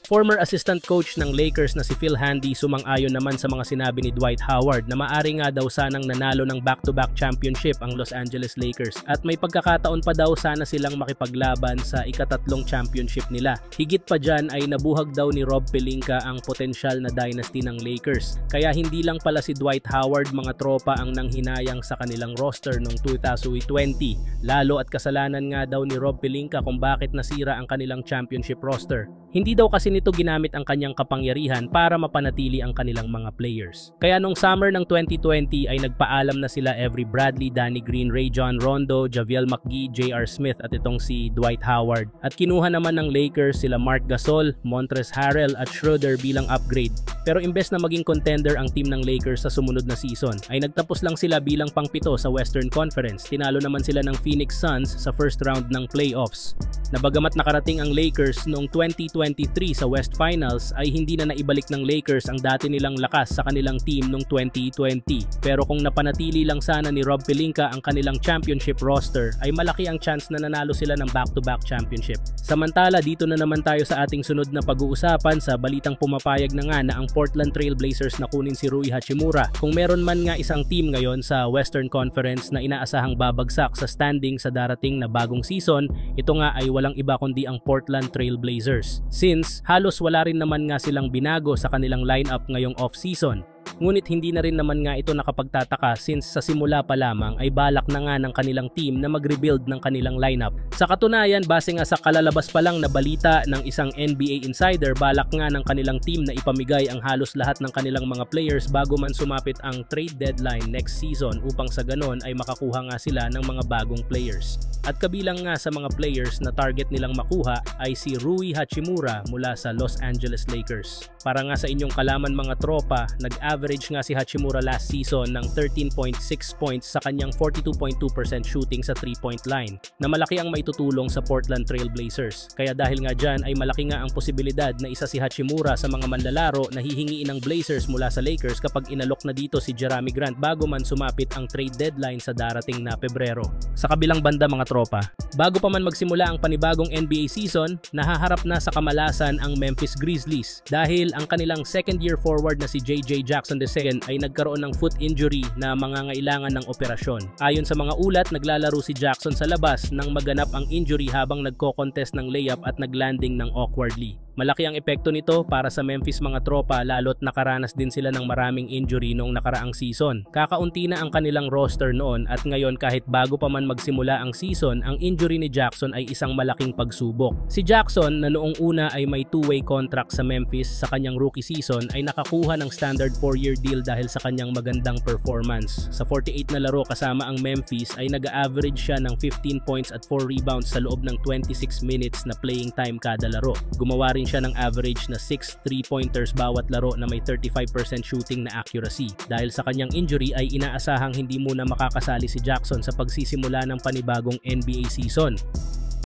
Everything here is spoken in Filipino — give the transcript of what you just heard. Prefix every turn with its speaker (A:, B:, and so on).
A: Former assistant coach ng Lakers na si Phil Handy sumang-ayon naman sa mga sinabi ni Dwight Howard na maari nga daw sanang nanalo ng back-to-back championship ang Los Angeles Lakers at may pagkakataon pa daw sana silang makipaglaban sa ikatatlong championship nila. Higit pa dyan ay nabuhag daw ni Rob Pelinka ang potensyal na dynasty ng Lakers. Kaya hindi lang pala si Dwight Howard mga tropa ang nanghinayang sa kanilang roster noong 2020. Lalo at kasalanan nga daw ni Rob Pelinka kung bakit nasira ang kanilang championship roster. Hindi daw kasi nito ginamit ang kanyang kapangyarihan para mapanatili ang kanilang mga players. Kaya nung summer ng 2020 ay nagpaalam na sila Avery Bradley, Danny Green, Rajon Rondo, Javier McGee, J.R. Smith at itong si Dwight Howard. At kinuha naman ng Lakers sila Marc Gasol, Montrezl Harrell at Schroeder bilang upgrade. Pero imbes na maging contender ang team ng Lakers sa sumunod na season, ay nagtapos lang sila bilang pangpito sa Western Conference. Tinalo naman sila ng Phoenix Suns sa first round ng playoffs. Nabagamat nakarating ang Lakers noong 2023 sa West Finals ay hindi na naibalik ng Lakers ang dati nilang lakas sa kanilang team noong 2020. Pero kung napanatili lang sana ni Rob Pelinka ang kanilang championship roster ay malaki ang chance na nanalo sila ng back-to-back championship. Samantala dito na naman tayo sa ating sunod na pag-uusapan sa balitang pumapayag na nga na ang Portland Trail Blazers na kunin si Rui Hachimura. Kung meron man nga isang team ngayon sa Western Conference na inaasahang babagsak sa standing sa darating na bagong season, ito nga ay walang iba kundi ang Portland Trail Blazers. Since halos wala rin naman nga silang binago sa kanilang lineup ngayong off-season. Ngunit hindi na rin naman nga ito nakapagtataka since sa simula pa lamang ay balak na nga ng kanilang team na mag-rebuild ng kanilang lineup. Sa katunayan, base nga sa kalalabas pa lang na balita ng isang NBA insider, balak nga ng kanilang team na ipamigay ang halos lahat ng kanilang mga players bago man sumapit ang trade deadline next season upang sa ganon ay makakuha nga sila ng mga bagong players. At kabilang nga sa mga players na target nilang makuha ay si Rui Hachimura mula sa Los Angeles Lakers. Para nga sa inyong kalaman mga tropa, nag-average nga si Hachimura last season ng 13.6 points sa kanyang 42.2% shooting sa 3-point line na malaki ang maitutulong sa Portland Trail Blazers. Kaya dahil nga dyan ay malaki nga ang posibilidad na isa si Hachimura sa mga manlalaro na hihingiin ng Blazers mula sa Lakers kapag inalok na dito si Jerami Grant bago man sumapit ang trade deadline sa darating na Pebrero. Sa kabilang banda mga tropa, bago pa man magsimula ang panibagong NBA season, nahaharap na sa kamalasan ang Memphis Grizzlies dahil ang kanilang second-year forward na si J.J. Jackson II ay nagkaroon ng foot injury na mangangailangan ng operasyon. Ayon sa mga ulat, naglalaro si Jackson sa labas nang maganap ang injury habang nagko-contest ng layup at naglanding ng awkwardly. Malaki ang epekto nito para sa Memphis mga tropa lalo't nakaranas din sila ng maraming injury noong nakaraang season. Kakaunti na ang kanilang roster noon at ngayon kahit bago pa man magsimula ang season, ang injury ni Jackson ay isang malaking pagsubok. Si Jackson na noong una ay may two-way contract sa Memphis sa kanyang rookie season ay nakakuha ng standard 4-year deal dahil sa kanyang magandang performance. Sa 48 na laro kasama ang Memphis ay nag-average siya ng 15 points at 4 rebounds sa loob ng 26 minutes na playing time kada laro. Gumawa rin siya ng average na 6 3-pointers bawat laro na may 35% shooting na accuracy. Dahil sa kanyang injury ay inaasahang hindi muna makakasali si Jackson sa pagsisimula ng panibagong NBA season.